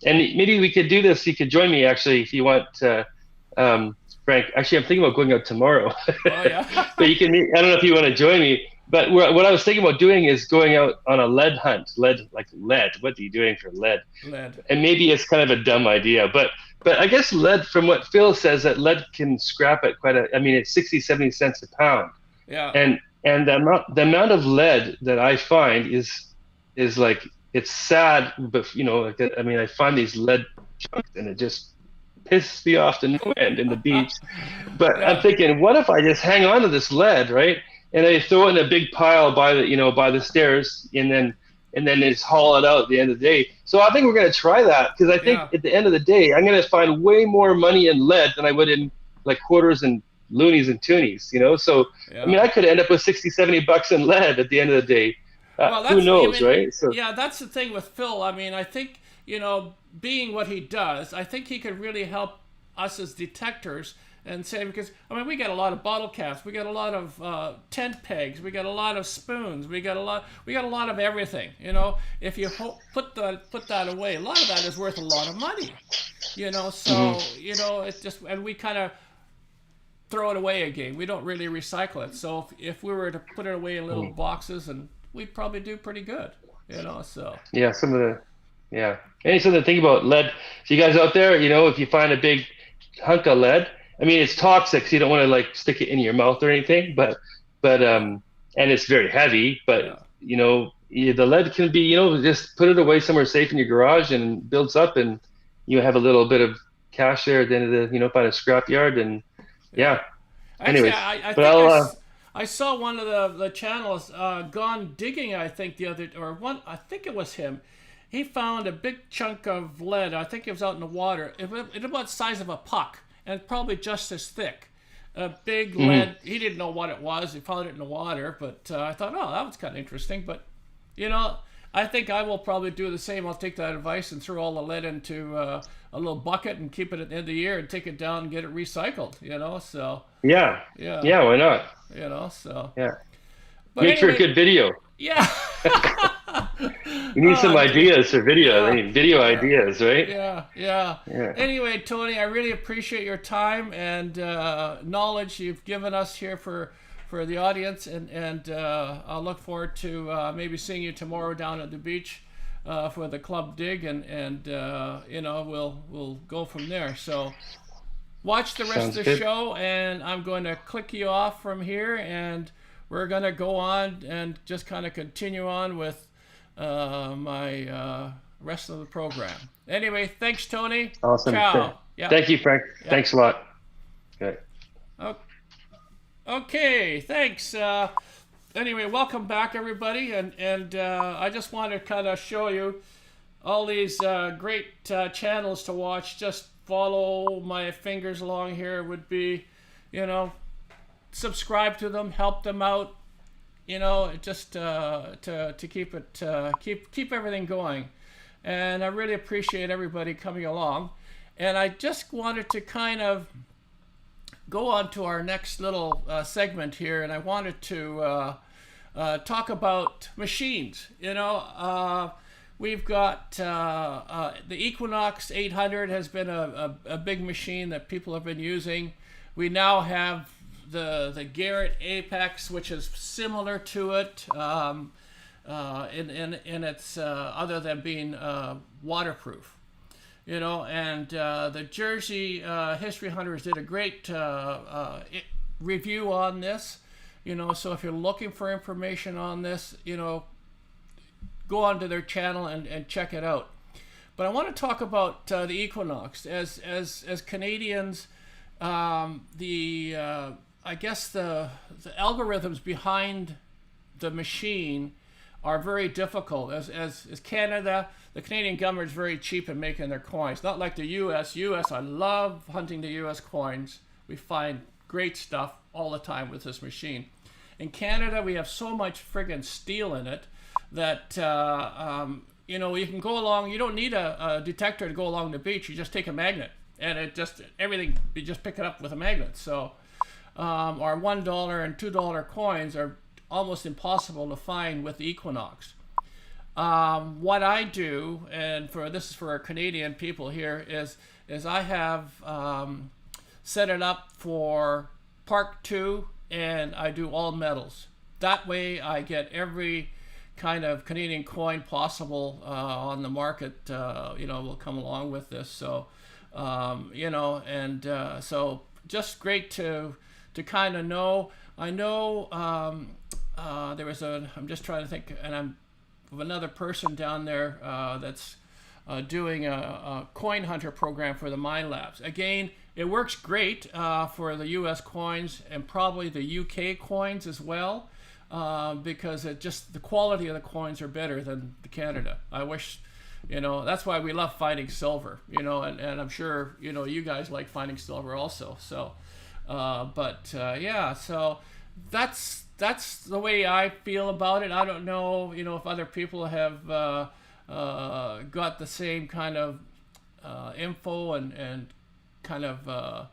S2: maybe we could do this. You could join me actually if you want, Frank. Actually, I'm thinking about going out tomorrow.
S1: Oh yeah.
S2: But you can. I don't know if you want to join me. But what I was thinking about doing is going out on a lead hunt. Lead, like lead. What are you doing for lead?
S1: Lead.
S2: And maybe it's kind of a dumb idea, but I guess lead, from what Phil says, that lead can scrap at I mean, it's 60, 70 cents a pound.
S1: Yeah.
S2: And the amount of lead that I find is like, it's sad, but like, I mean, I find these lead chunks and it just pisses me off to no end in the beach. But
S1: Yeah.
S2: I'm thinking, what if I just hang on to this lead, right? And I throw it in a big pile by the stairs, and then just haul it out at the end of the day. So I think we're going to try that, because I think at the end of the day, I'm going to find way more money in lead than I would in like quarters and loonies and toonies, So, I mean, I could end up with 60, 70 bucks in lead at the end of the day.
S1: Well,
S2: who knows, right? So
S1: yeah, that's the thing with Phil. I mean, I think, being what he does, I think he could really help us as detectors and say, because I mean, we got a lot of bottle caps, we got a lot of tent pegs, we got a lot of spoons, we got a lot of everything. If you put that away, a lot of that is worth a lot of money. So it's just, and we kind of throw it away again. We don't really recycle it. So if we were to put it away in little boxes, and we'd probably do pretty good. So
S2: yeah, and something to think about lead. So you guys out there, if you find a big hunk of lead, I mean, it's toxic, so you don't want to like stick it in your mouth or anything, but and it's very heavy, but the lead can be, just put it away somewhere safe in your garage, and it builds up, and you have a little bit of cash there at the end of the, by the scrap yard, and yeah.
S1: Actually,
S2: anyways,
S1: I saw one of the channels, Gone Digging, I think I think it was him. He found a big chunk of lead. I think it was out in the water. It was about the size of a puck, and probably just as thick. A big lead. He didn't know what it was. He found it in the water, but I thought, oh, that was kind of interesting. But, I think I will probably do the same. I'll take that advice and throw all the lead into a little bucket and keep it at the end of the year and take it down and get it recycled, so.
S2: Yeah, why not?
S1: So.
S2: Yeah.
S1: But
S2: Make for a good video.
S1: Yeah.
S2: You need some ideas for video. I mean, video ideas, right?
S1: Yeah. Anyway, Tony, I really appreciate your time and knowledge you've given us here for the audience, and I'll look forward to maybe seeing you tomorrow down at the beach for the club dig, and we'll go from there. So watch the rest of the show, and I'm going to click you off from here, and we're going to go on and just kind of continue on with my rest of the program. Anyway, thanks, Tony.
S2: Awesome.
S1: Ciao. Yeah.
S2: Thank you, Frank. Yeah. Thanks a lot. Okay.
S1: Okay, thanks. Anyway, welcome back, everybody. And I just want to kind of show you all these great channels to watch. Just follow my fingers along here. Would be, subscribe to them, help them out, just to keep it keep everything going. And I really appreciate everybody coming along. And I just wanted to kind of go on to our next little segment here, and I wanted to talk about machines. We've got the Equinox 800 has been a big machine that people have been using. We now have the Garrett Apex, which is similar to it in its other than being waterproof, and the Jersey History Hunters did a great review on this, so if you're looking for information on this, go onto their channel and check it out. But I want to talk about the Equinox as Canadians. I guess the algorithms behind the machine are very difficult. As Canada, the Canadian government is very cheap in making their coins. Not like the U.S. I love hunting the U.S. coins. We find great stuff all the time with this machine. In Canada, we have so much friggin' steel in it that you can go along. You don't need a detector to go along the beach. You just take a magnet, and you just pick it up with a magnet. So or $1 and $2 coins are almost impossible to find with the Equinox. What I do, and this is for our Canadian people here, is I have set it up for Park 2, and I do all metals. That way I get every kind of Canadian coin possible on the market, will come along with this. So, so just great to kind of know. I know there was I'm just trying to think, and I'm of another person down there that's doing a coin hunter program for the mine labs. Again, it works great for the US coins and probably the UK coins as well, because the quality of the coins are better than the Canada. I wish, that's why we love finding silver, and I'm sure, you guys like finding silver also. So, so that's the way I feel about it. I don't know, if other people have got the same kind of info and kind of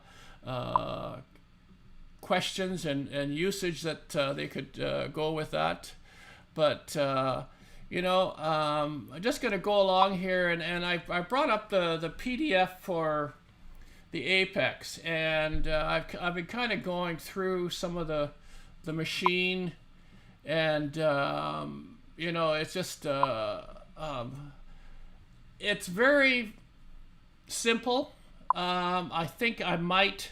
S1: questions and usage that they could go with that. But I'm just going to go along here, and I brought up the PDF for the Apex, and I've been kind of going through some of the machine, and it's just it's very simple. I think I might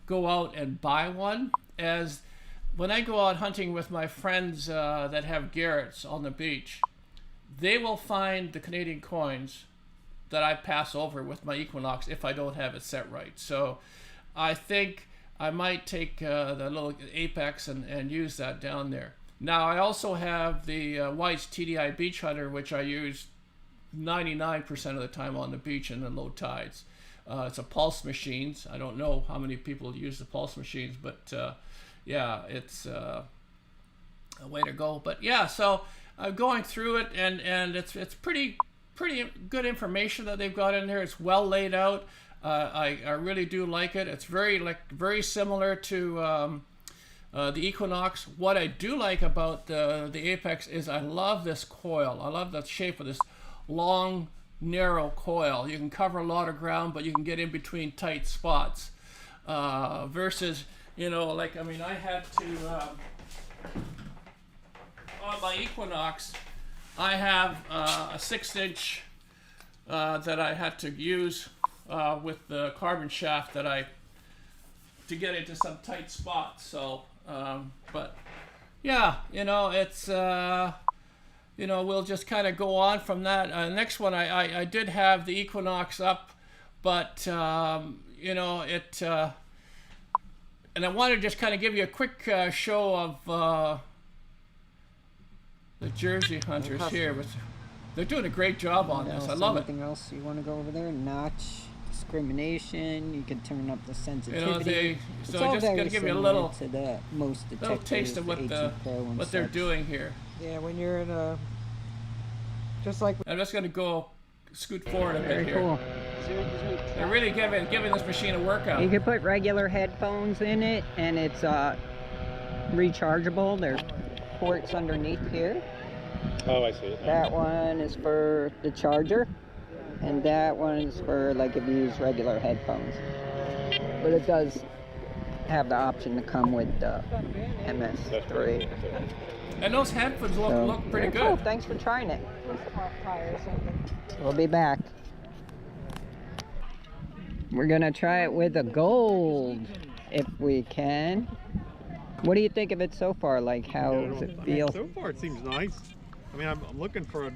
S1: go out and buy one, as when I go out hunting with my friends that have garrets on the beach, they will find the Canadian coins that I pass over with my Equinox if I don't have it set right. So I think I might take the little Apex and use that down there. Now I also have the White's TDI Beach Hunter, which I use 99% of the time on the beach in the low tides. It's a pulse machines. I don't know how many people use the pulse machines, but it's a way to go. But yeah, so I'm going through it, and it's pretty good information that they've got in there. It's well laid out. I really do like it. It's very similar to the Equinox. What I do like about the Apex is I love this coil. I love the shape of this long, narrow coil. You can cover a lot of ground, but you can get in between tight spots. Versus, I had to on my Equinox, I have a 6-inch that I had to use with the carbon shaft to get into some tight spots. So, but yeah, it's we'll just kind of go on from that. Next one, I did have the Equinox up, but and I wanted to just kind of give you a quick show of the Jersey hunters here. They're doing a great job on this. I love it.
S3: Anything else you want to go over there? Notch discrimination. You can turn up the sensitivity.
S1: So just going to give you a little
S3: to the most detectors,
S1: little taste of what they're doing here.
S4: Yeah, when you're in a just like.
S1: I'm just going to go scoot forward a bit here.
S3: Very cool.
S1: They're really giving this machine a workout.
S3: You can put regular headphones in it, and it's rechargeable. There's ports underneath here.
S5: Oh, I see.
S3: That one is for the charger, and that one is for like if you use regular headphones. But it does have the option to come with the MS3.
S1: And those headphones look pretty good.
S3: Cool. Thanks for trying it. We'll be back. We're gonna try it with a gold if we can. What do you think of it so far? Like, how does it feel?
S5: So far, it seems nice. I mean, I'm looking for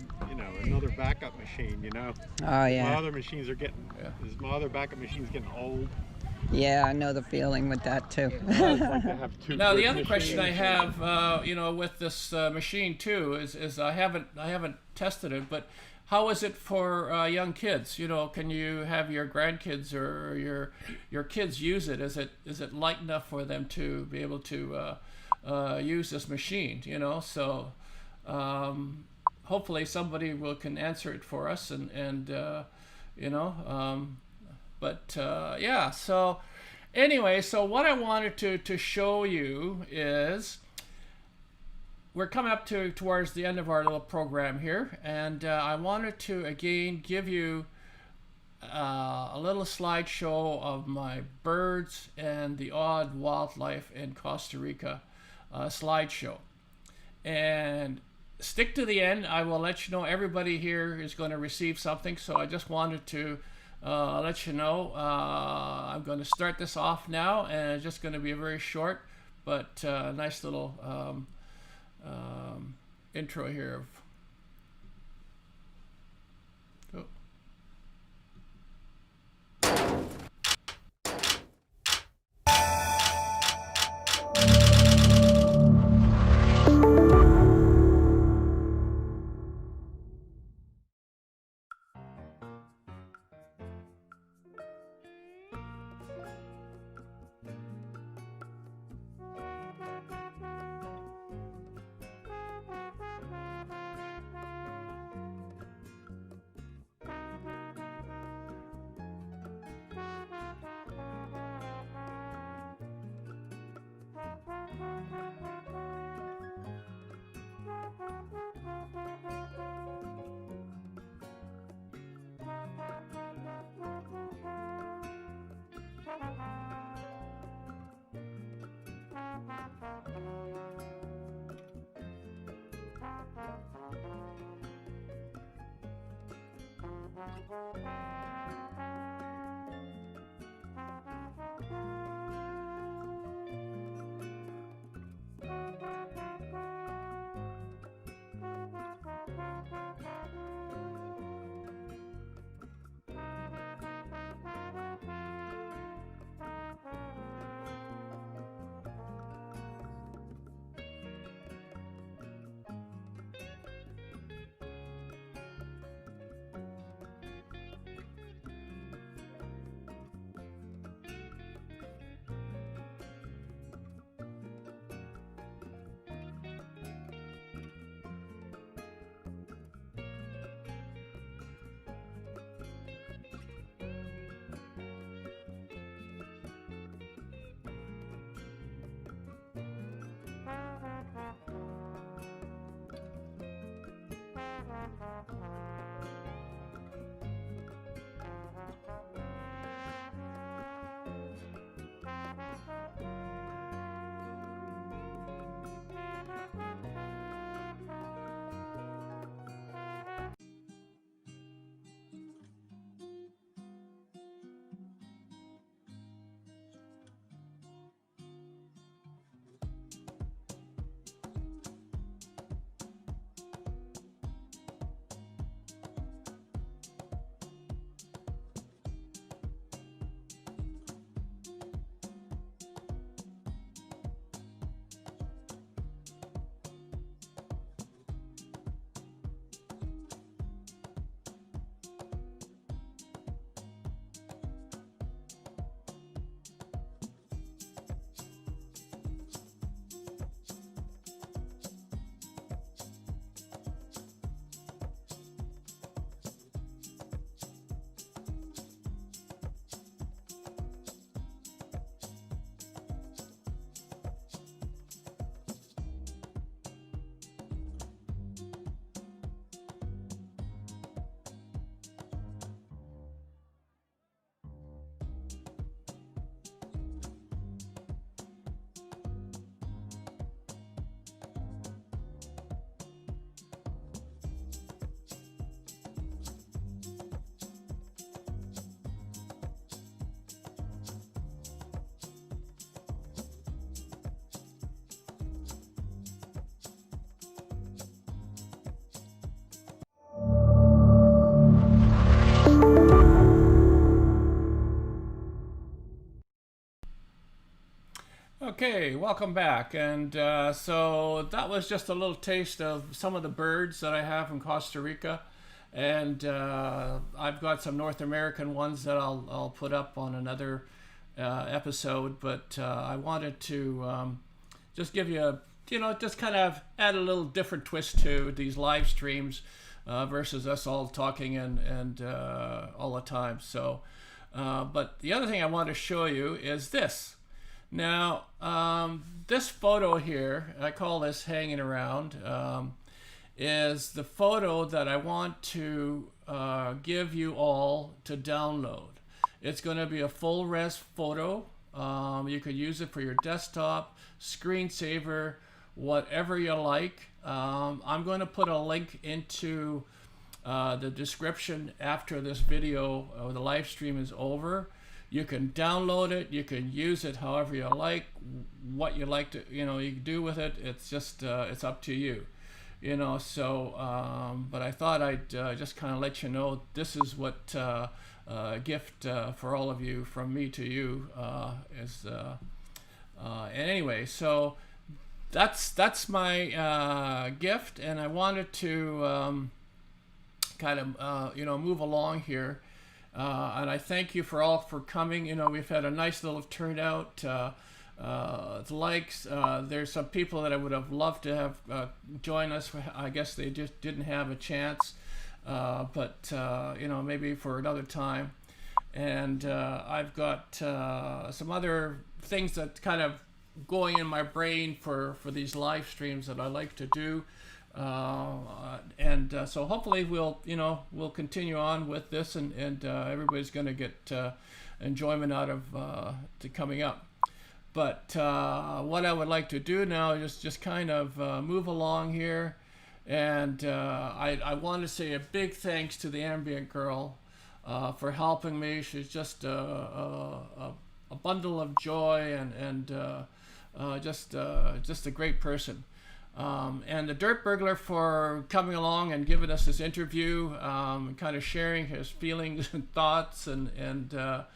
S5: another backup machine.
S3: Oh yeah.
S5: My other machines are getting. My other backup machine's getting old.
S3: Yeah, I know the feeling with that too.
S5: I'd like to have two.
S1: Now the other question I have, with this machine too, is I haven't tested it, but how is it for young kids? Can you have your grandkids or your kids use it? Is it light enough for them to be able to use this machine? So hopefully somebody can answer it for us, but yeah. So Anyway, so what I wanted to show you is we're coming up towards the end of our little program here, and I wanted to again give you a little slideshow of my birds and the odd wildlife in Costa Rica slideshow. And stick to the end. I will let you know everybody here is going to receive something, so I just wanted to let you know. I'm going to start this off now, and it's just going to be a very short but nice little intro here of Okay, welcome back. And so that was just a little taste of some of the birds that I have in Costa Rica. And I've got some North American ones that I'll put up on another episode. But I wanted to just give you just kind of add a little different twist to these live streams versus us all talking and all the time. So But the other thing I want to show you is this. Now, this photo here, I call this hanging around, is the photo that I want to give you all to download. It's going to be a full res photo. You could use it for your desktop, screensaver, whatever you like. I'm going to put a link into the description after this video or the live stream is over. You can download it, you can use it however you like, what you like to, you can do with it. It's just, it's up to you, so, but I thought I'd just kind of let you know this is what gift for all of you from me to you is, and anyway, so that's my gift, and I wanted to kind of, move along here. And I thank you for coming. We've had a nice little turnout. Likes. There's some people that I would have loved to have join us. I guess they just didn't have a chance. But maybe for another time. And I've got some other things that kind of going in my brain for these live streams that I like to do. So hopefully we'll continue on with this, and everybody's going to get enjoyment out of the coming up. But what I would like to do now is just kind of move along here, and I want to say a big thanks to the ambient girl for helping me. She's just a bundle of joy, and just a great person. And the Dirt Burglar for coming along and giving us this interview, kind of sharing his feelings and thoughts, and that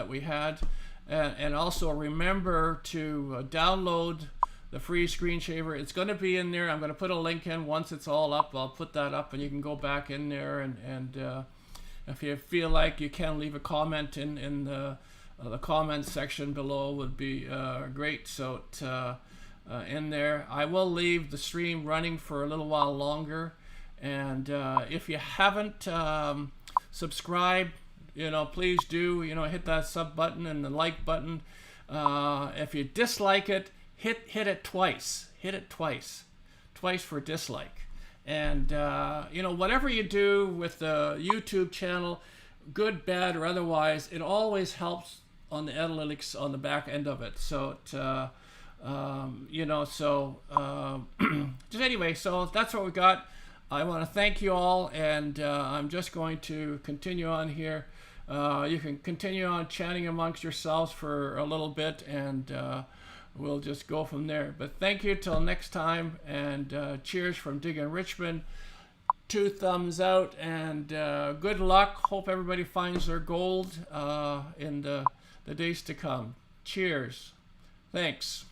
S1: we had, and also remember to download the free screen shaver. It's going to be in there. I'm going to put a link in once it's all up. I'll put that up, and you can go back in there, and if you feel like you can leave a comment in the comments section below would be great. So in there, I will leave the stream running for a little while longer, and if you haven't subscribed, please do. Hit that sub button and the like button. If you dislike it, hit it twice. Hit it twice for dislike. And whatever you do with the YouTube channel, good, bad, or otherwise, it always helps on the analytics on the back end of it. So just anyway, so that's what we got. I want to thank you all, and I'm just going to continue on here. You can continue on chatting amongst yourselves for a little bit, and we'll just go from there. But thank you till next time, and cheers from Digging Richmond. 2 thumbs out, and good luck. Hope everybody finds their gold in the days to come. Cheers. Thanks.